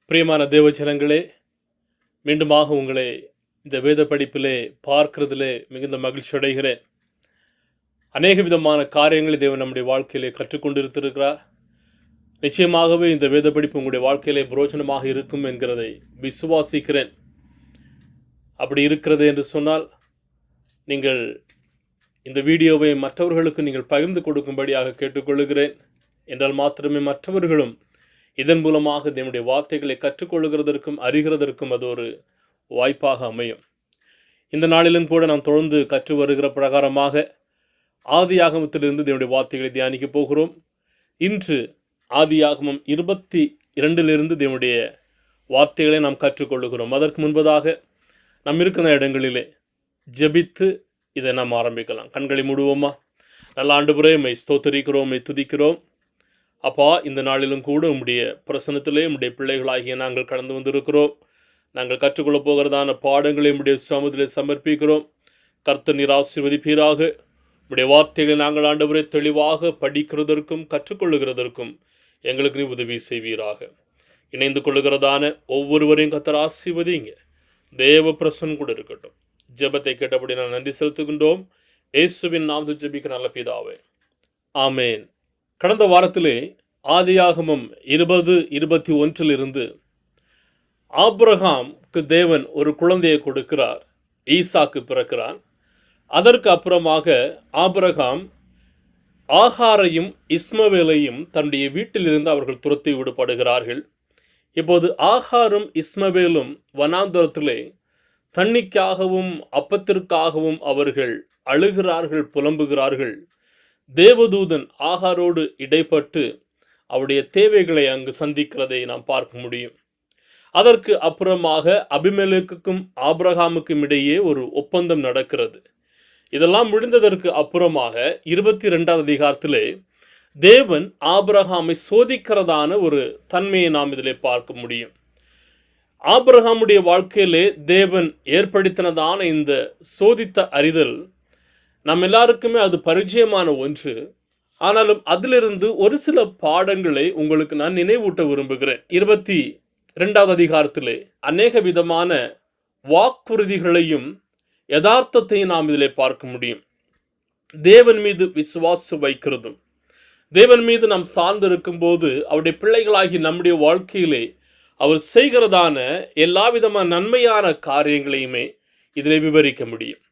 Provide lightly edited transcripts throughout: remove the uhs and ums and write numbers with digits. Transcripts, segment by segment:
பிரியமான தேவஜனங்களே, மீண்டுமாக உங்களை இந்த வேத படிப்பிலே பார்க்கிறதிலே மிகுந்த மகிழ்ச்சி அடைகிறேன். அநேக விதமான காரியங்களை தேவன் நம்முடைய வாழ்க்கையிலே கற்றுக்கொண்டிருக்கிறார். நிச்சயமாகவே இந்த வேத படிப்பு உங்களுடைய வாழ்க்கையிலே பிரயோஜனமாக இருக்கும் என்கிறதை விசுவாசிக்கிறேன். அப்படி இருக்கிறது என்று சொன்னால், நீங்கள் இந்த வீடியோவை மற்றவர்களுக்கு நீங்கள் பகிர்ந்து கொடுக்கும்படியாக கேட்டுக்கொள்கிறேன். என்றால் மாத்திரமே மற்றவர்களும் இதன் மூலமாக தேவனுடைய வார்த்தைகளை கற்றுக்கொள்கிறதற்கும் அறிகிறதற்கும் அது ஒரு வாய்ப்பாக அமையும். இந்த நாளிலும் கூட நாம் தொடர்ந்து கற்று வருகிற பிரகாரமாக ஆதியாகமத்திலிருந்து தேவனுடைய வார்த்தைகளை தியானிக்க போகிறோம். இன்று ஆதியாகமம் 22 தேவனுடைய வார்த்தைகளை நாம் கற்றுக்கொள்ளுகிறோம். அதற்கு முன்பதாக நாம் இருக்கிற இடங்களிலே ஜெபித்து இதை நாம் ஆரம்பிக்கலாம். கண்களை மூடுவோமா? நல்ல ஆண்டவரே, மை ஸ்தோத்தரிக்கிறோம், மை துதிக்கிறோம். அப்பா, இந்த நாளிலும் கூட உம்முடைய பிரசனத்திலே உம்முடைய பிள்ளைகளாகிய நாங்கள் கடந்து வந்திருக்கிறோம். நாங்கள் கற்றுக்கொள்ளப் போகிறதான பாடங்களை உம்முடைய சமூகத்திலே சமர்ப்பிக்கிறோம். கர்த்தர் நீர் ஆசீர்வதிப்பீராக. உம்முடைய வார்த்தைகளை நாங்கள் ஆண்டவரை தெளிவாக படிக்கிறதற்கும் கற்றுக்கொள்ளுகிறதற்கும் எங்களுக்கு நீ உதவி செய்வீராக. இணைந்து கொள்ளுகிறதான ஒவ்வொருவரையும் கர்த்தர் ஆசீர்வதிங்க. தேவ பிரசன்னம் கூட இருக்கட்டும். ஜெபத்தை கேட்டபடி நான் நன்றி செலுத்துகின்றோம். இயேசுவின் நாமத்தில் ஜெபிக்கிற நல்ல பிதாவே, ஆமேன். கடந்த வாரத்திலே ஆதியாகமம் 20:21 ஆபிரகாமுக்கு தேவன் ஒரு குழந்தையை கொடுக்கிறார். ஈசாக்கு பிறக்கிறான். அதற்கு அப்புறமாக ஆபிரகாம் ஆகாரையும் இஸ்மவேலையும் தன்னுடைய வீட்டிலிருந்து அவர்கள் துரத்தி விடப்படுகிறார்கள். இப்போது ஆகாரும் இஸ்மவேலும் வனாந்தரத்திலே தண்ணிக்காகவும் அப்பத்திற்காகவும் அவர்கள் அழுகிறார்கள், புலம்புகிறார்கள். தேவதூதன் ஆகாரோடு இடைப்பட்டு அவருடைய தேவைகளை அங்கு சந்திக்கிறதை நாம் பார்க்க முடியும். அதற்கு அப்புறமாக அபிமெலேக்குக்கும் ஆபிரகாமுக்கும் இடையே ஒரு ஒப்பந்தம் நடக்கிறது. இதெல்லாம் முடிந்ததற்கு அப்புறமாக 22வது அதிகாரத்திலே தேவன் ஆபிரகாமை சோதிக்கிறதான ஒரு தன்மையை நாம் இதிலே பார்க்க முடியும். ஆபிரகாமுடைய வாழ்க்கையிலே தேவன் ஏற்படுத்தினதான இந்த சோதித்த அறிதல் நம் எல்லாருக்குமே அது பரிச்சயமான ஒன்று. ஆனாலும் அதிலிருந்து ஒரு சில பாடங்களை உங்களுக்கு நான் நினைவூட்ட விரும்புகிறேன். 22வது அதிகாரத்திலே அநேக விதமான வாக்குறுதிகளையும் யதார்த்தத்தையும் நாம் இதிலே பார்க்க முடியும். தேவன் மீது விசுவாசம் வைக்கிறதும், தேவன் மீது நாம் சார்ந்து இருக்கும் போது அவருடைய பிள்ளைகளாகி நம்முடைய வாழ்க்கையிலே அவர் செய்கிறதான எல்லா விதமான நன்மையான காரியங்களையுமே இதிலே விவரிக்க முடியும்.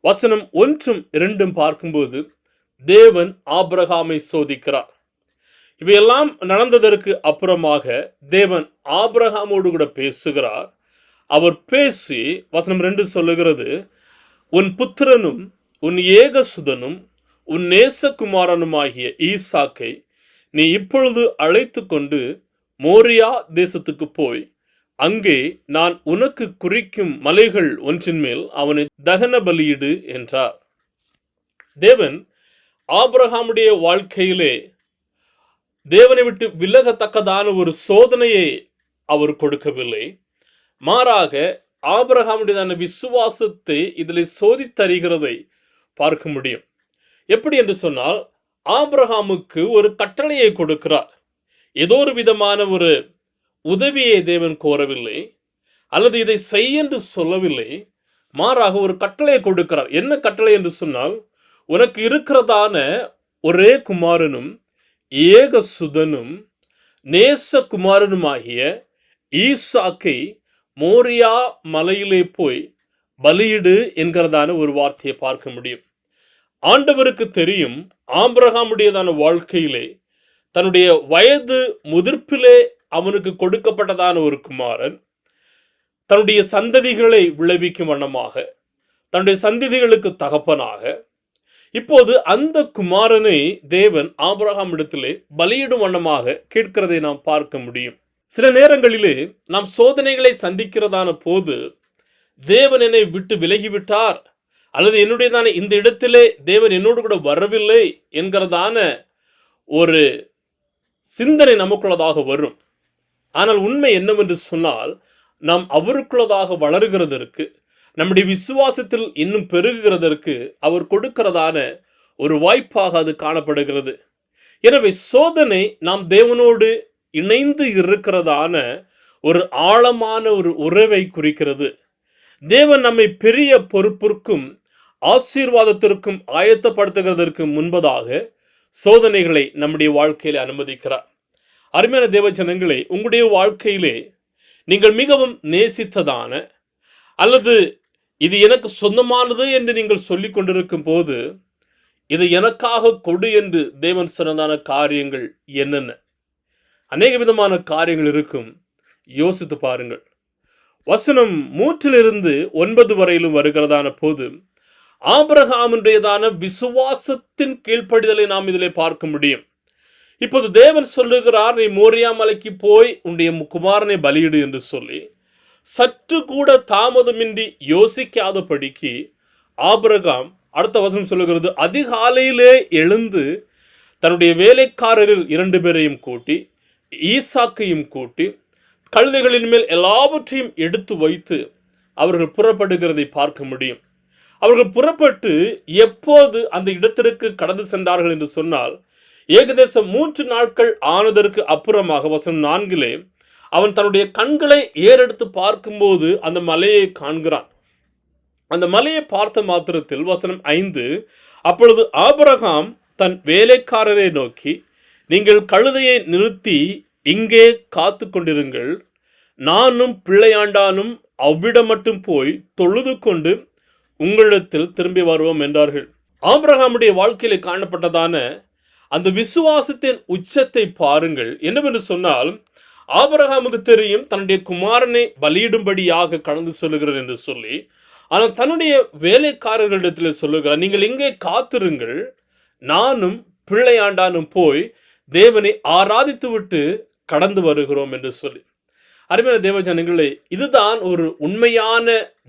வசனம் 1-2 பார்க்கும்போது தேவன் ஆபிரகாமை சோதிக்கிறார். இவையெல்லாம் நடந்ததற்கு அப்புறமாக தேவன் ஆபிரகாமோடு கூட பேசுகிறார். அவர் பேசி வசனம் 2 சொல்லுகிறது, உன் புத்திரனும் உன் ஏகசுதனும் உன் நேசகுமாரனுமாகிய ஈசாக்கை நீ இப்பொழுது அழைத்து கொண்டு மோரியா தேசத்துக்கு போய் அங்கே நான் உனக்கு குறிக்கும் மலைகள் ஒன்றின் மேல் அவனை தகன பலியிடு என்றார். தேவன் ஆபிரகாமுடைய வாழ்க்கையிலே தேவனை விட்டு விலகத்தக்கதான ஒரு சோதனையை அவர் கொடுக்கவில்லை. மாறாக ஆபிரகாமுடையதான விசுவாசத்தை இதில் சோதித்தறிகிறதை பார்க்க முடியும். எப்படி என்று சொன்னால், ஆபிரகாமுக்கு ஒரு கட்டளையை கொடுக்கிறார். ஏதோ ஒரு விதமான ஒரு உதவியை தேவன் கோரவில்லை, அல்லது இதை செய் என்று சொல்லவில்லை. மாறாக ஒரு கட்டளையை கொடுக்கிறார். என்ன கட்டளை என்று சொன்னால், உனக்கு இருக்கிறதான ஒரே குமாரனும் ஏகசுதனும் நேசகுமாரனுமாகிய ஈசாக்கை மோரியா மலையிலே போய் பலியிடு என்கிறதான ஒரு வார்த்தையை பார்க்க முடியும். ஆண்டவருக்கு தெரியும், ஆபிரகாமுடையதான வாழ்க்கையிலே தன்னுடைய வயது முதிர்ப்பிலே அவனுக்கு கொடுக்கப்பட்டதான ஒரு குமாரன் தன்னுடைய சந்ததிகளை விளைவிக்கும் வண்ணமாக, தன்னுடைய சந்ததிகளுக்கு தகப்பனாக, இப்போது அந்த குமாரனை தேவன் ஆபிரகாம் இடத்திலே பலியிடும் வண்ணமாக கேட்கிறதை நாம் பார்க்க முடியும். சில நேரங்களிலே நாம் சோதனைகளை சந்திக்கிறதான போது தேவன் என்னை விட்டு விலகிவிட்டார், அல்லது என்னுடையதான இந்த இடத்திலே தேவன் என்னோடு கூட வரவில்லை என்கிறதான ஒரு சிந்தனை நமக்குள்ளதாக வரும். ஆனால் உண்மை என்னவென்று சொன்னால், நாம் அவருக்குள்ளதாக வளருகிறதற்கு, நம்முடைய விசுவாசத்தில் இன்னும் பெருகுகிறதற்கு அவர் கொடுக்கிறதான ஒரு வாய்ப்பாக அது காணப்படுகிறது. எனவே சோதனை நாம் தேவனோடு இணைந்து இருக்கிறதான ஒரு ஆழமான ஒரு உறவை குறிக்கிறது. தேவன் நம்மை பெரிய பொறுப்பிற்கும் ஆசீர்வாதத்திற்கும் ஆயத்தப்படுத்துகிறதற்கு முன்பதாக சோதனைகளை நம்முடைய வாழ்க்கையில அனுமதிக்கிறார். அருமையான தேவ ஜனங்களே, உங்களுடைய வாழ்க்கையிலே நீங்கள் மிகவும் நேசித்ததான அல்லது இது எனக்கு சொந்தமானது என்று நீங்கள் சொல்லிக் கொண்டிருக்கும் போது, இது எனக்காக கொடு என்று தேவன் சொன்னதான காரியங்கள் என்னென்ன? அநேக விதமான காரியங்கள் இருக்கும். யோசித்து பாருங்கள். வசனம் 3-9 வரையிலும் வருகிறதான போது, ஆபிரகாமுடையதான விசுவாசத்தின் கீழ்ப்படிதலை நாம் இதிலே பார்க்க முடியும். இப்போது தேவன் சொல்லுகிறார், நீ மோரியா மலைக்கு போய் உன்னுடைய குமாரனை பலியிடு என்று சொல்லி, சற்று கூட தாமதமின்றி யோசிக்காதபடிக்கு ஆபிரகாம், அடுத்த வசனம் சொல்லுகிறது, அதிகாலையிலே எழுந்து தன்னுடைய வேலைக்காரரில் 2 பேரையும் கூட்டி, ஈசாக்கையும் கூட்டி, கழுதைகளின் மேல் எல்லாவற்றையும் எடுத்து வைத்து அவர்கள் புறப்படுகிறதை பார்க்க முடியும். அவர்கள் புறப்பட்டு எப்போது அந்த இடத்திற்கு கடந்து சென்றார்கள் என்று சொன்னால், ஏகதேசம் 3 நாட்கள் ஆனதற்கு அப்புறமாக வசனம் 4 அவன் தன்னுடைய கண்களை ஏறெடுத்து பார்க்கும்போது அந்த மலையை காண்கிறான். அந்த மலையை பார்த்த மாத்திரத்தில் வசனம் 5, அப்பொழுது ஆபிரகாம் தன் வேலைக்காரரை நோக்கி, நீங்கள் கழுதையை நிறுத்தி இங்கே காத்து கொண்டிருங்கள், நானும் பிள்ளையாண்டானும் அவ்விடம் மட்டும் போய் தொழுது கொண்டு உங்களிடத்தில் திரும்பி வருவோம் என்றார்கள். ஆபிரகாமுடைய வாழ்க்கையில காணப்பட்டதான அந்த விசுவாசத்தின் உச்சத்தை பாருங்கள். என்னவென்று சொன்னால், ஆபிரகாமுக்கு தெரியும் தன்னுடைய குமாரனை பலியிடும்படியாக கடந்து சொல்லுகிறார் என்று சொல்லி, ஆனால் தன்னுடைய வேலைக்காரர்களிடத்தில் சொல்லுகிறார், நீங்கள் இங்கே காத்திருங்கள், நானும் பிள்ளையாண்டானும் போய் தேவனை ஆராதித்து விட்டு கடந்து வருகிறோம் என்று சொல்லி. அருமையான தேவஜனங்களே, இதுதான் ஒரு உண்மையான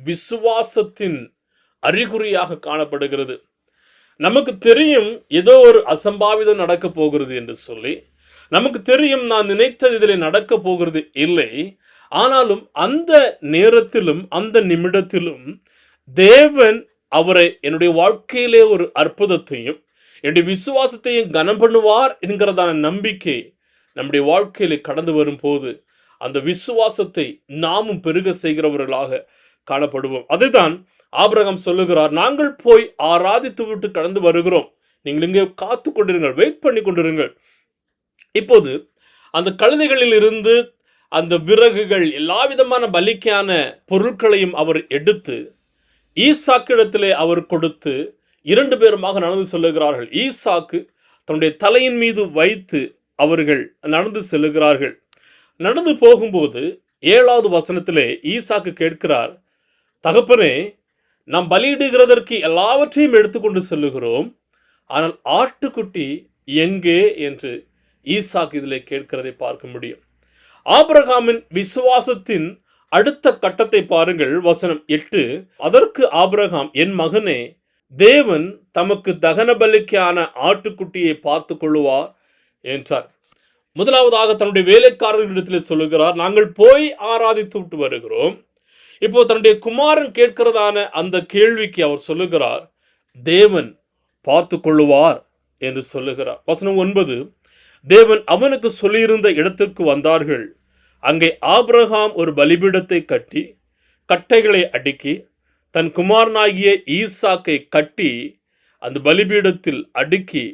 விசுவாசத்தின் அறிகுறியாக காணப்படுகிறது. நமக்கு தெரியும் ஏதோ ஒரு அசம்பாவிதம் நடக்க போகிறது என்று சொல்லி, நமக்கு தெரியும் நான் நினைத்தது இதில் நடக்க போகிறது இல்லை. ஆனாலும் அந்த நேரத்திலும் அந்த நிமிடத்திலும் தேவன் அவரை என்னுடைய வாழ்க்கையிலே ஒரு அற்புதத்தையும் என்னுடைய விசுவாசத்தையும் கனம் பண்ணுவார் என்கிறதான நம்பிக்கை நம்முடைய வாழ்க்கையில கடந்து வரும் போது அந்த விசுவாசத்தை நாமும் பெருக செய்கிறவர்களாக காணப்படுவோம். அதுதான் ஆபிரகாம் சொல்லுகிறார், நாங்கள் போய் ஆராதித்து விட்டு கடந்து வருகிறோம், நீங்கள் இங்கே காத்து கொண்டிருங்கள், வெயிட் பண்ணி கொண்டிருங்கள். இப்போது அந்த கழுதைகளில் இருந்து அந்த விறகுகள் எல்லா விதமான பலிக்கான பொருட்களையும் அவர் எடுத்து ஈசாக்கிடத்திலே அவர் கொடுத்து 2 பேருமாக நடந்து செல்லுகிறார்கள். ஈசாக்கு தன்னுடைய தலையின் மீது வைத்து அவர்கள் நடந்து செல்லுகிறார்கள். நடந்து போகும்போது 7வது வசனத்திலே ஈசாக்கு கேட்கிறார், தகப்பனே, நாம் பலியிடுகிறதற்கு எல்லாவற்றையும் எடுத்துக்கொண்டு செல்லுகிறோம், ஆனால் ஆட்டுக்குட்டி எங்கே என்று ஈசாக்கு இதிலே கேட்கிறதை பார்க்க முடியும். ஆபிரகாமின் விசுவாசத்தின் அடுத்த கட்டத்தை பாருங்கள். வசனம் 8, அதற்கு ஆபிரகாம், என் மகனே, தேவன் தமக்கு தகன பலிக்கான ஆட்டுக்குட்டியை பார்த்து கொள்ளுவார் என்றார். முதலாவதாக தன்னுடைய வேலைக்காரர்களிடத்தில் சொல்லுகிறார், நாங்கள் போய் ஆராதித்து விட்டு வருகிறோம். இப்போ தன்னுடைய குமாரன் கேட்கிறதான அந்த கேள்விக்கு அவர் சொல்லுகிறார், தேவன் பார்த்து கொள்ளுவார் என்று சொல்லுகிறார். வசனம் 9, தேவன் அவனுக்கு சொல்லியிருந்த இடத்திற்கு வந்தார்கள். அங்கே ஆபிரகாம் ஒரு பலிபீடத்தை கட்டி கட்டைகளை அடுக்கி தன் குமாரனாகிய ஈசாக்கை கட்டி அந்த பலிபீடத்தில் அடுக்கி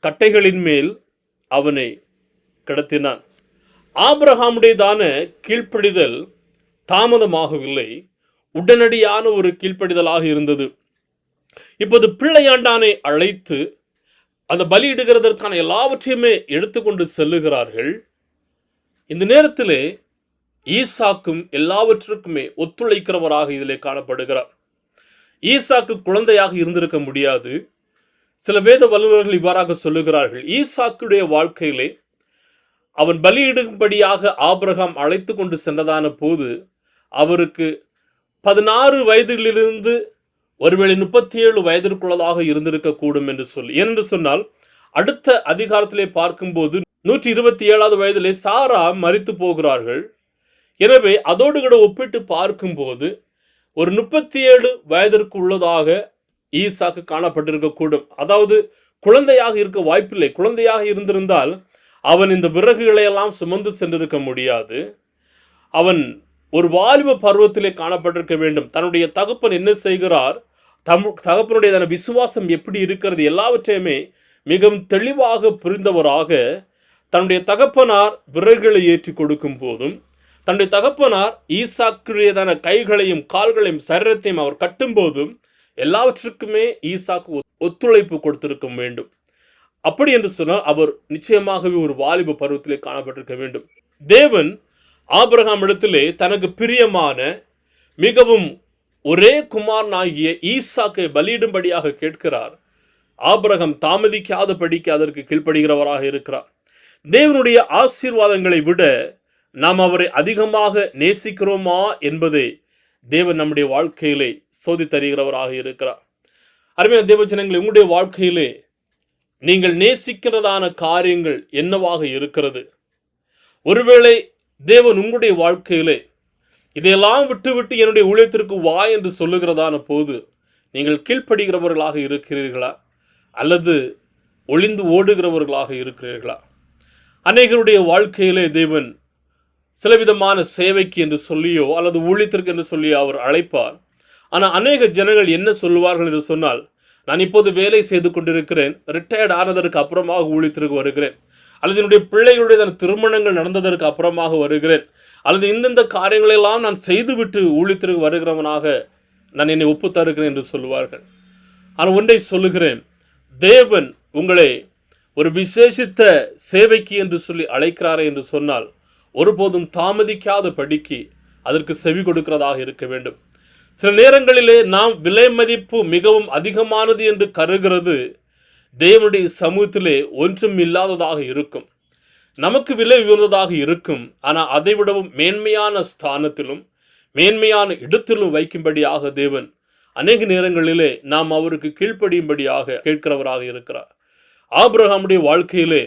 கட்டைகளின் மேல் அவனை கிடத்தினான். ஆபிரகாமுடையதான கீழ்ப்படிதல் தாமதமாகவில்லை, உடனடியான ஒரு கீழ்ப்படிதலாக இருந்தது. இப்போது பிள்ளையாண்டானை அழைத்து அந்த பலியிடுகிறதற்கான எல்லாவற்றையுமே எடுத்துக்கொண்டு செல்லுகிறார்கள். இந்த நேரத்திலே ஈசாக்கும் எல்லாவற்றுக்குமே ஒத்துழைக்கிறவராக இதிலே காணப்படுகிறார். ஈசாக்கு குழந்தையாக இருந்திருக்க முடியாது. சில வேத வல்லுநர்கள் இவ்வாறாக சொல்லுகிறார்கள், ஈசாக்குடைய வாழ்க்கையிலே அவன் பலியிடும்படியாக ஆபிரகாம் அழைத்து கொண்டு சென்றதான போது அவருக்கு 16 வயதிலிருந்து ஒருவேளை 37 வயதிற்குள்ளதாக இருந்திருக்க கூடும் என்று சொல்லி. ஏனென்று சொன்னால் அடுத்த அதிகாரத்திலே பார்க்கும்போது 127வது வயதிலே சாரா மரித்து போகிறார்கள். எனவே அதோடு கூட ஒப்பிட்டு பார்க்கும்போது ஒரு 37 வயதிற்கு உள்ளதாக ஈசாக்கு காணப்பட்டிருக்க கூடும். அதாவது குழந்தையாக இருக்க வாய்ப்பில்லை. குழந்தையாக இருந்திருந்தால் அவன் இந்த விறகுகளை எல்லாம் சுமந்து சென்றிருக்க முடியாது. அவன் ஒரு வாலிப பருவத்திலே காணப்பட்டிருக்க வேண்டும். தன்னுடைய தகப்பன் என்ன செய்கிறார், தகப்பனுடைய விசுவாசம் எப்படி இருக்கிறது, எல்லாவற்றையுமே மிகவும் தெளிவாக புரிந்தவராக தன்னுடைய தகப்பனார் விறகுகளை ஏற்றி கொடுக்கும் போதும், தன்னுடைய தகப்பனார் ஈசாக்குடையதான கைகளையும் கால்களையும் சரீரத்தையும் அவர் கட்டும் போதும் எல்லாவற்றுக்குமே ஈசாக்கு ஒத்துழைப்பு கொடுத்திருக்க வேண்டும். அப்படி என்று சொன்னால் அவர் நிச்சயமாகவே ஒரு வாலிப பருவத்திலே காணப்பட்டிருக்க வேண்டும். தேவன் ஆபிரகாம் இடத்திலே தனக்கு பிரியமான மிகவும் ஒரே குமாரனாகிய ஈசாக்கை பலியிடும்படியாக கேட்கிறார். ஆபிரகாம் தாமதிக்காதபடிக்கு அதற்கு கீழ்ப்படுகிறவராக இருக்கிறார். தேவனுடைய ஆசீர்வாதங்களை விட நாம் அவரை அதிகமாக நேசிக்கிறோமா என்பதை தேவன் நம்முடைய வாழ்க்கையிலே சோதித்தருகிறவராக இருக்கிறார். அருமையான தேவஜனங்களே, உங்களுடைய வாழ்க்கையிலே நீங்கள் நேசிக்கிறதான காரியங்கள் என்னவாக இருக்கிறது? ஒருவேளை தேவன் உங்களுடைய வாழ்க்கையிலே இதையெல்லாம் விட்டுவிட்டு என்னுடைய ஊழியத்திற்கு வா என்று சொல்லுகிறதான போது நீங்கள் கீழ்ப்படுகிறவர்களாக இருக்கிறீர்களா, அல்லது ஒளிந்து ஓடுகிறவர்களாக இருக்கிறீர்களா? அநேகருடைய வாழ்க்கையிலே தேவன் சிலவிதமான சேவைக்கு என்று சொல்லியோ அல்லது ஊழியத்திற்கு என்று சொல்லியோ அவர் அழைப்பார். ஆனால் அநேக ஜனங்கள் என்ன சொல்லுவார்கள் என்று சொன்னால், நான் இப்போது வேலை செய்து கொண்டிருக்கிறேன், ரிட்டையர்ட் ஆனதற்கு அப்புறமாக ஊழியத்திற்கு வருகிறேன், அல்லது என்னுடைய பிள்ளைகளுடைய திருமணங்கள் நடந்ததற்கு அப்புறமாக வருகிறேன், அல்லது இந்தந்த காரியங்களெல்லாம் நான் செய்துவிட்டு ஊழியத்திற்கு வருகிறவனாக நான் என்னை ஒப்பு தருகிறேன் என்று சொல்லுவார்கள். ஆனால் ஒன்றை சொல்லுகிறேன், தேவன் உங்களை ஒரு விசேஷித்த சேவைக்கு என்று சொல்லி அழைக்கிறாரே என்று சொன்னால் ஒருபோதும் தாமதிக்காத படிக்கு அதற்கு செவி கொடுக்கிறதாக இருக்க வேண்டும். சில நேரங்களிலே நாம் விலை மதிப்பு மிகவும் அதிகமானது என்று கருகிறது தேவனுடைய சமூகத்திலே ஒன்றும் இல்லாததாக இருக்கும். நமக்கு விலை உயர்ந்ததாக இருக்கும், ஆனால் அதை விடவும் மேன்மையான ஸ்தானத்திலும் மேன்மையான இடத்திலும் வைக்கும்படியாக தேவன் அநேக நேரங்களிலே நாம் அவருக்கு கீழ்ப்படியும்படியாக கேட்கிறவராக இருக்கிறார். ஆபிரகாமுடைய வாழ்க்கையிலே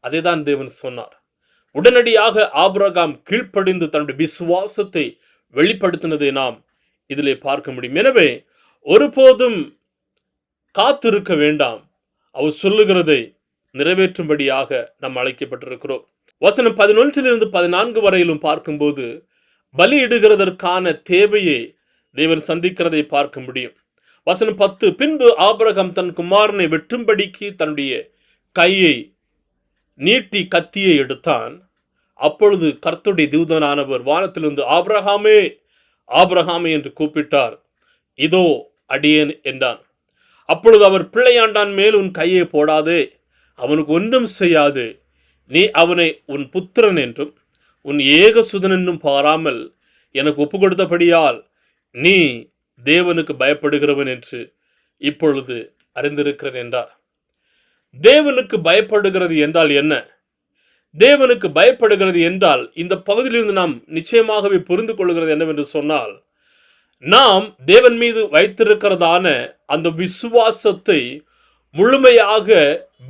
அதை தான் தேவன் சொன்னார். உடனடியாக ஆபிரகாம் கீழ்ப்படிந்து தன்னுடைய விசுவாசத்தை வெளிப்படுத்தினதை நாம் இதிலே பார்க்க முடியும். எனவே ஒருபோதும் காத்திருக்க வேண்டாம், அவர் சொல்லுகிறதை நிறைவேற்றும்படியாக நாம் அழைக்கப்பட்டிருக்கிறோம். வசனம் 11 14 வரையிலும் பார்க்கும்போது பலியிடுகிறதற்கான தேவையை தேவன் சந்திக்கிறதை பார்க்க முடியும். வசனம் 10, பின்பு ஆபிரகாம் தன் குமாரனை வெட்டும்படிக்கு தன்னுடைய கையை நீட்டி கத்தியை எடுத்தான். அப்பொழுது கர்த்தருடைய தூதனானவர் வானத்திலிருந்து ஆபிரகாமே ஆபிரகாமே என்று கூப்பிட்டார். இதோ அடியேன் என்றான். அப்பொழுது அவர், பிள்ளையாண்டான் மேல் உன் கையை போடாதே, அவனுக்கு ஒன்றும் செய்யாது, நீ அவனை உன் புத்திரன் என்றும் உன் ஏகசுதன் என்றும் பாராமல் எனக்கு ஒப்பு கொடுத்தபடியால் நீ தேவனுக்கு பயப்படுகிறவன் என்று இப்பொழுது அறிந்திருக்கிறேன் என்றார். தேவனுக்கு பயப்படுகிறது என்றால் என்ன? தேவனுக்கு பயப்படுகிறது என்றால் இந்த பகுதியிலிருந்து நாம் நிச்சயமாகவே புரிந்து கொள்கிறது என்னவென்று சொன்னால், நாம் தேவன் மீது வைத்திருக்கிறதான அந்த விசுவாசத்தை முழுமையாக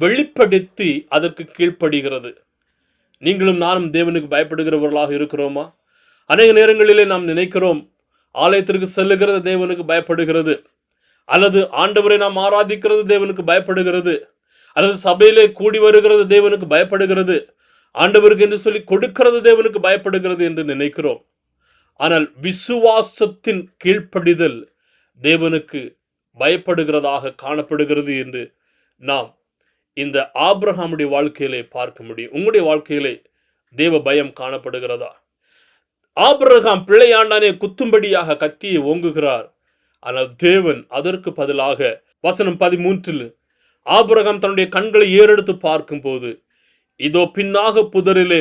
வெளிப்படுத்தி அதற்கு கீழ்ப்படுகிறது. நீங்களும் நானும் தேவனுக்கு பயப்படுகிறவர்களாக இருக்கிறோமா? அநேக நேரங்களிலே நாம் நினைக்கிறோம், ஆலயத்திற்கு செல்லுகிறது தேவனுக்கு பயப்படுகிறது, அல்லது ஆண்டவரை நாம் ஆராதிக்கிறது தேவனுக்கு பயப்படுகிறது, அல்லது சபையிலே கூடி வருகிறது தேவனுக்கு பயப்படுகிறது, ஆண்டவருக்கு என்று சொல்லி கொடுக்கிறது தேவனுக்கு பயப்படுகிறது என்று நினைக்கிறோம். ஆனால் விசுவாசத்தின் கீழ்ப்படிதல் தேவனுக்கு பயப்படுகிறதாக காணப்படுகிறது என்று நாம் இந்த ஆபிரகாமுடைய வாழ்க்கையிலே பார்க்க முடியும். உங்களுடைய வாழ்க்கையிலே தேவ பயம் காணப்படுகிறதா? ஆபிரகாம் பிள்ளையாண்டானே குத்தும்படியாக கத்தியை ஓங்குகிறார். ஆனால் தேவன் அதற்கு பதிலாக வசனம் 13, ஆபிரகாம் தன்னுடைய கண்களை ஏறெடுத்து பார்க்கும் போது இதோ பின்னாக புதரிலே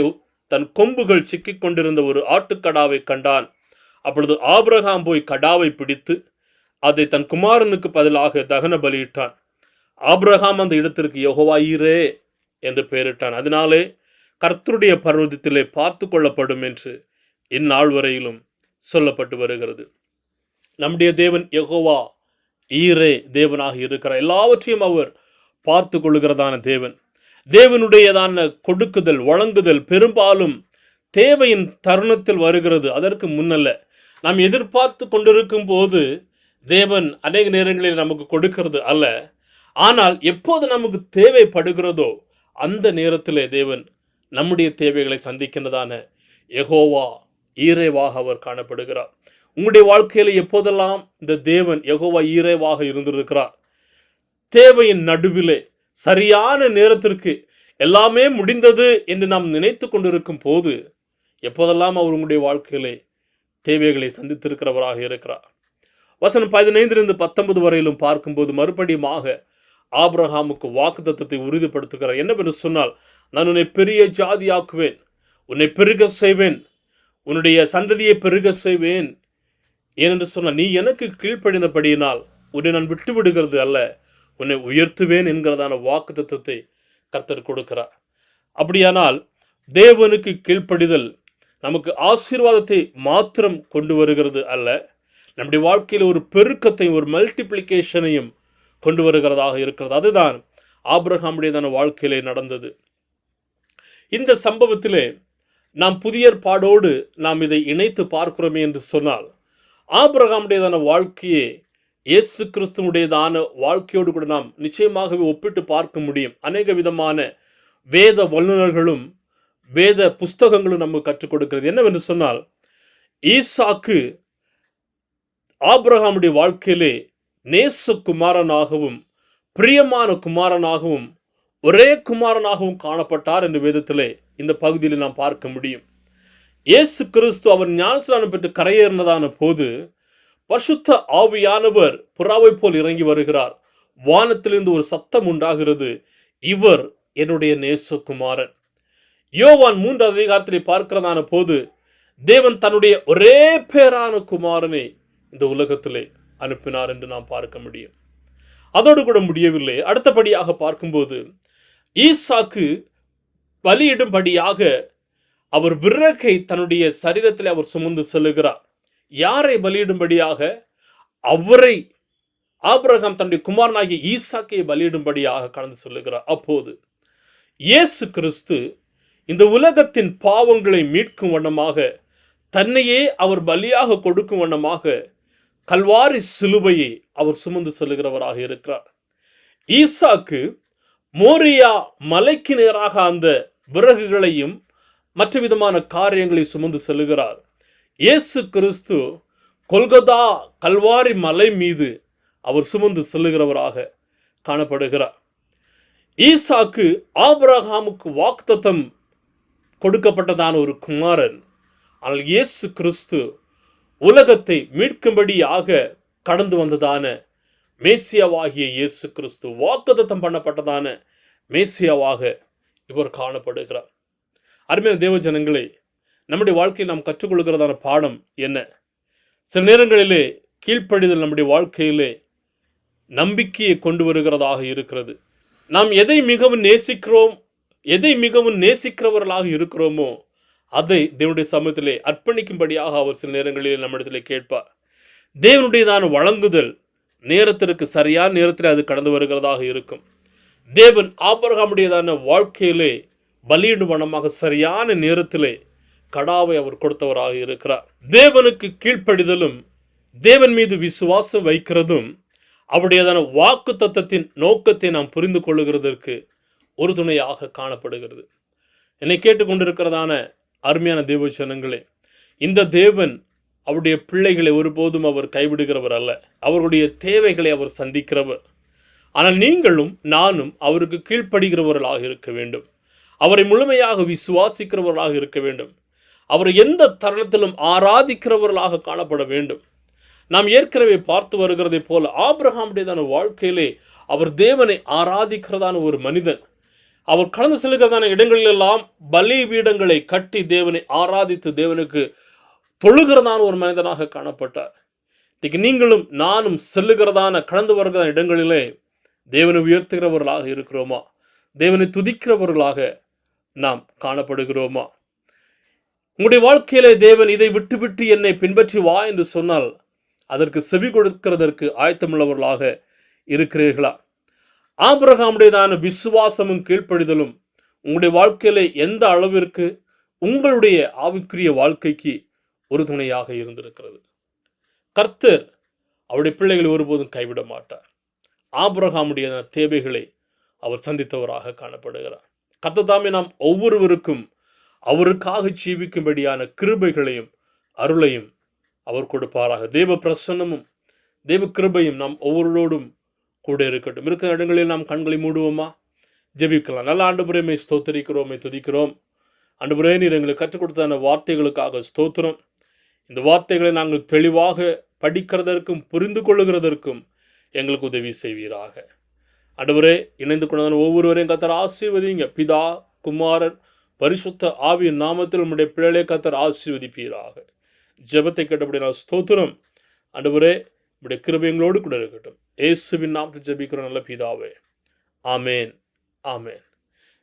தன் கொம்புகள் சிக்கிக் கொண்டிருந்த ஒரு ஆட்டுக்கடாவை கண்டான். அப்பொழுது ஆபிரகாம் போய் கடாவை பிடித்து அதை தன் குமாரனுக்கு பதிலாக தகன பலியிட்டான். ஆபிரகாம் அந்த இடத்திற்கு யெகோவா ஈரே என்று பெயரிட்டான். அதனாலே கர்த்தருடைய பர்வதத்திலே பார்த்து கொள்ளப்படும் என்று இந்நாள் வரையிலும் சொல்லப்பட்டு வருகிறது. நம்முடைய தேவன் யெகோவா ஈரே தேவனாக இருக்கிறார். எல்லாவற்றையும் அவர் பார்த்து கொள்ளுகிறதான தேவன். தேவனுடையதான கொடுக்குதல் வழங்குதல் பெரும்பாலும் தேவையின் தருணத்தில் வருகிறது, அதற்கு முன்னல்ல. நாம் எதிர்பார்த்து கொண்டிருக்கும் போது தேவன் அநேக நேரங்களில் நமக்கு கொடுக்கிறது அல்ல. ஆனால் எப்போது நமக்கு தேவைப்படுகிறதோ அந்த நேரத்திலே தேவன் நம்முடைய தேவைகளை சந்திக்கின்றதான யெகோவா ஈரேவாக அவர் காணப்படுகிறார். உங்களுடைய வாழ்க்கையில எப்போதெல்லாம் இந்த தேவன் யெகோவா ஈரேவாக இருந்திருக்கிறார், தேவையின் நடுவிலே சரியான நேரத்திற்கு எல்லாமே முடிந்தது என்று நாம் நினைத்து கொண்டிருக்கும் போது எப்போதெல்லாம் அவர் உங்களுடைய வாழ்க்கையிலே தேவைகளை சந்தித்திருக்கிறவராக இருக்கிறார். வசனம் 15-19 வரையிலும் பார்க்கும்போது மறுபடியுமாக ஆபிரகாமுக்கு வாக்குத்தத்தத்தை உறுதிப்படுத்துகிறார். என்னவென்று சொன்னால், நான் உன்னை பெரிய ஜாதியாக்குவேன், உன்னை பெருக செய்வேன், உன்னுடைய சந்ததியை பெருக செய்வேன். ஏனென்று சொன்னால், நீ எனக்கு கீழ்ப்படிந்தபடியினால் உன்னை நான் விட்டு விடுகிறது அல்ல, உன்னை உயர்த்துவேன் என்கிறதான வாக்குத்தத்தத்தை கர்த்தர் கொடுக்கிறார். அப்படியானால் தேவனுக்கு கீழ்ப்படிதல் நமக்கு ஆசீர்வாதத்தை மாத்திரம் கொண்டு வருகிறது அல்ல, நம்முடைய வாழ்க்கையில் ஒரு பெருக்கத்தையும் ஒரு மல்டிப்ளிகேஷனையும் கொண்டு வருகிறதாக இருக்கிறது. அதுதான் ஆபிரகாமுடையதான வாழ்க்கையிலே நடந்தது. இந்த சம்பவத்திலே நாம் புதிய ஏற்பாடோடு நாம் இதை இணைத்து பார்க்கிறோமே என்று சொன்னால், ஆபிரகாமுடையதான வாழ்க்கையே இயேசு கிறிஸ்துவுடையதான வாழ்க்கையோடு கூட நாம் நிச்சயமாகவே ஒப்பிட்டு பார்க்க முடியும். அநேக விதமான வேத வல்லுநர்களும் வேத புஸ்தகங்களும் நமக்கு கற்றுக் கொடுக்கிறது. என்னவென்று சொன்னால், ஈசாக்கு ஆபிரகாமுடைய வாழ்க்கையிலே நேசகுமாரனாகவும் பிரியமான குமாரனாகவும் ஒரே குமாரனாகவும் காணப்பட்டார் என்று வேதத்திலே இந்த பகுதியில் நாம் பார்க்க முடியும். இயேசு கிறிஸ்து அவர் ஞானஸ்நானம் பெற்று கரையேறினதான போது பரிசுத்த ஆவியானவர் புறாவை போல் இறங்கி வருகிறார். வானத்திலிருந்து ஒரு சத்தம் உண்டாகிறது, இவர் என்னுடைய நேசகுமாரன். யோவான் 3 அதிகாரத்திலே பார்க்கிறதான போது தேவன் தன்னுடைய ஒரே பேரான குமாரனை இந்த உலகத்திலே அனுப்பினார் என்று நாம் பார்க்க முடியும். அதோடு கூட முடியவில்லை. அடுத்தபடியாக பார்க்கும்போது ஈசாக்கு பலியிடும்படியாக அவர் விறகை தன்னுடைய சரீரத்தில் அவர் சுமந்து செல்லுகிறார். யாரை பலியிடும்படியாக? அவரை, ஆபிரகாம் தன்னுடைய குமாரனாகிய ஈசாக்கை பலியிடும்படியாக கடந்து செல்லுகிறார். அப்போது இயேசு கிறிஸ்து இந்த உலகத்தின் பாவங்களை மீட்கும் வண்ணமாக, தன்னையே அவர் பலியாக கொடுக்கும் வண்ணமாக கல்வாரி சிலுவையை அவர் சுமந்து செல்லுகிறவராக இருக்கிறார். ஈசாக்கு மோரியா மலைக்கு நேராக அந்த விறகுகளையும் மற்ற விதமான காரியங்களை சுமந்து செல்லுகிறார். இயேசு கிறிஸ்து கொல்கதா கல்வாரி மலை மீது அவர் சுமந்து செல்லுகிறவராக காணப்படுகிறார். ஈசாக்கு ஆபிரகாமுக்கு வாக்குத்தத்தம் கொடுக்கப்பட்டதான ஒரு குமாரன். ஆனால் இயேசு கிறிஸ்து உலகத்தை மீட்கும்படியாக கடந்து வந்ததான மேசியாவாகிய இயேசு கிறிஸ்து, வாக்குத்தத்தம் பண்ணப்பட்டதான மேசியாவாக இவர் காணப்படுகிறார். அருமையான தேவ ஜனங்களே, நம்முடைய வாழ்க்கையில் நாம் கற்றுக்கொள்கிறதான பாடம் என்ன? சில நேரங்களிலே கீழ்ப்படிதல் நம்முடைய வாழ்க்கையிலே நம்பிக்கையை கொண்டு வருகிறதாக இருக்கிறது. நாம் எதை மிகவும் நேசிக்கிறோம், எதை மிகவும் நேசிக்கிறவர்களாக இருக்கிறோமோ அதை தேவனுடைய சமூகத்திலே அர்ப்பணிக்கும்படியாக அவர் சில நேரங்களில் நம்மிடத்திலே கேட்பார். தேவனுடையதான வழங்குதல் நேரத்திற்கு சரியான நேரத்தில் அது கடந்து வருகிறதாக இருக்கும். தேவன் ஆபிரகாமுடையதான வாழ்க்கையிலே பலியிடும் வண்ணமாக சரியான நேரத்திலே கடாவை அவர் கொடுத்தவராக இருக்கிறார். தேவனுக்கு கீழ்ப்படிதலும் தேவன் மீது விசுவாசம் வைக்கிறதும் அவருடையதான வாக்கு தத்தத்தின் நோக்கத்தை நாம் புரிந்து கொள்ளுகிறதற்கு ஒரு துணையாக காணப்படுகிறது. என்னை கேட்டுக்கொண்டிருக்கிறதான அருமையான தேவ ஜனங்களே, இந்த தேவன் அவருடைய பிள்ளைகளை ஒருபோதும் அவர் கைவிடுகிறவர் அல்ல. அவர்களுடைய தேவைகளை அவர் சந்திக்கிறவர். ஆனால் நீங்களும் நானும் அவருக்கு கீழ்ப்படுகிறவர்களாக இருக்க வேண்டும். அவரை முழுமையாக விசுவாசிக்கிறவர்களாக இருக்க வேண்டும். அவரை எந்த தருணத்திலும் ஆராதிக்கிறவர்களாக காணப்பட வேண்டும். நாம் ஏற்கனவே பார்த்து வருகிறதை போல ஆபிரகாமுடையதான வாழ்க்கையிலே அவர் தேவனை ஆராதிக்கிறதான ஒரு மனிதன். அவர் கடந்து செல்கிறதான இடங்களிலெல்லாம் பலி பீடங்களை கட்டி தேவனை ஆராதித்து தேவனுக்கு தொழுகிறதான ஒரு மனிதனாக காணப்பட்டார். இன்னைக்கு நீங்களும் நானும் செல்லுகிறதான கடந்து வருகிறதான இடங்களிலே தேவனை உயர்த்துகிறவர்களாக இருக்கிறோமா? தேவனை துதிக்கிறவர்களாக நாம் காணப்படுகிறோமா? உங்களுடைய வாழ்க்கையிலே தேவன் இதை விட்டு என்னை பின்பற்றி வா என்று சொன்னால் அதற்கு செவி கொடுக்கிறதற்கு ஆயத்தமுள்ளவர்களாக இருக்கிறீர்களா? ஆபிரகாமுடையதான விசுவாசமும் கீழ்ப்படிதலும் உங்களுடைய வாழ்க்கையிலே எந்த அளவிற்கு உங்களுடைய ஆவிக்குரிய வாழ்க்கைக்கு ஒரு துணையாக இருந்திருக்கிறது? கர்த்தர் அவருடைய பிள்ளைகளை ஒருபோதும் கைவிட மாட்டார். ஆபிரகாமுடைய தேவைகளை அவர் சந்தித்தவராக காணப்படுகிறார். கர்த்தர் தாமே நாம் ஒவ்வொருவருக்கும் அவருக்காக ஜீவிக்கும்படியான கிருபைகளையும் அருளையும் அவர் கொடுப்பாராக. தேவ பிரசன்னமும் தேவ கிருபையும் நாம் ஒவ்வொருவரோடும் கூட இருக்கட்டும். இருக்கிற இடங்களில் நாம் கண்களை மூடுவோமா? ஜெபிக்கலாம். நல்ல ஆண்டவரே, மை ஸ்தோத்தரிக்கிறோம், துதிக்கிறோம். ஆண்டவரே, நீர் எங்களுக்கு கற்றுக் கொடுத்த அந்த வார்த்தைகளுக்காக ஸ்தோத்திரம். இந்த வார்த்தைகளை நாங்கள் தெளிவாக படிக்கிறதற்கும் புரிந்து கொள்ளுகிறதற்கும் எங்களுக்கு உதவி செய்வீராக. ஆண்டவரே, இணைந்து கொண்டான ஒவ்வொருவரையும் கர்த்தர் ஆசீர்வதிங்க. பிதா, குமாரன், பரிசுத்த ஆவியின் நாமத்தில் நம்முடைய பிள்ளைகளை கர்த்தர் ஆசீர்வதிப்பீராக. ஜெபத்தை கேட்டபடி நான் ஸ்தோத்திரம். ஆண்டவரே, நம்முடைய கிருபை எங்களோடு கூட இருக்கட்டும். இயேசுவின் நாமத்தில் ஜெபிக்கிறோம் நல்ல பிதாவே. ஆமேன், ஆமேன்.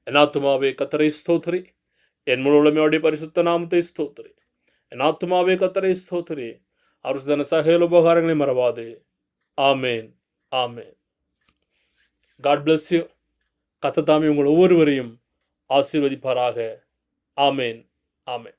என் ஆத்துமாவே கர்த்தரை ஸ்தோத்திரி, என் முழு உளமையோடைய பரிசுத்த நாமத்தை ஸ்தோத்திரி. என் ஆத்துமாவே கர்த்தரை ஸ்தோத்திரி, அவர் தன சகல உபகாரங்களை மறவாதே. ஆமேன், ஆமேன். God bless you. கர்த்தர் தாமே உங்கள் ஒவ்வொருவரையும் ஆசீர்வதிப்பாராக. ஆமேன், ஆமேன்.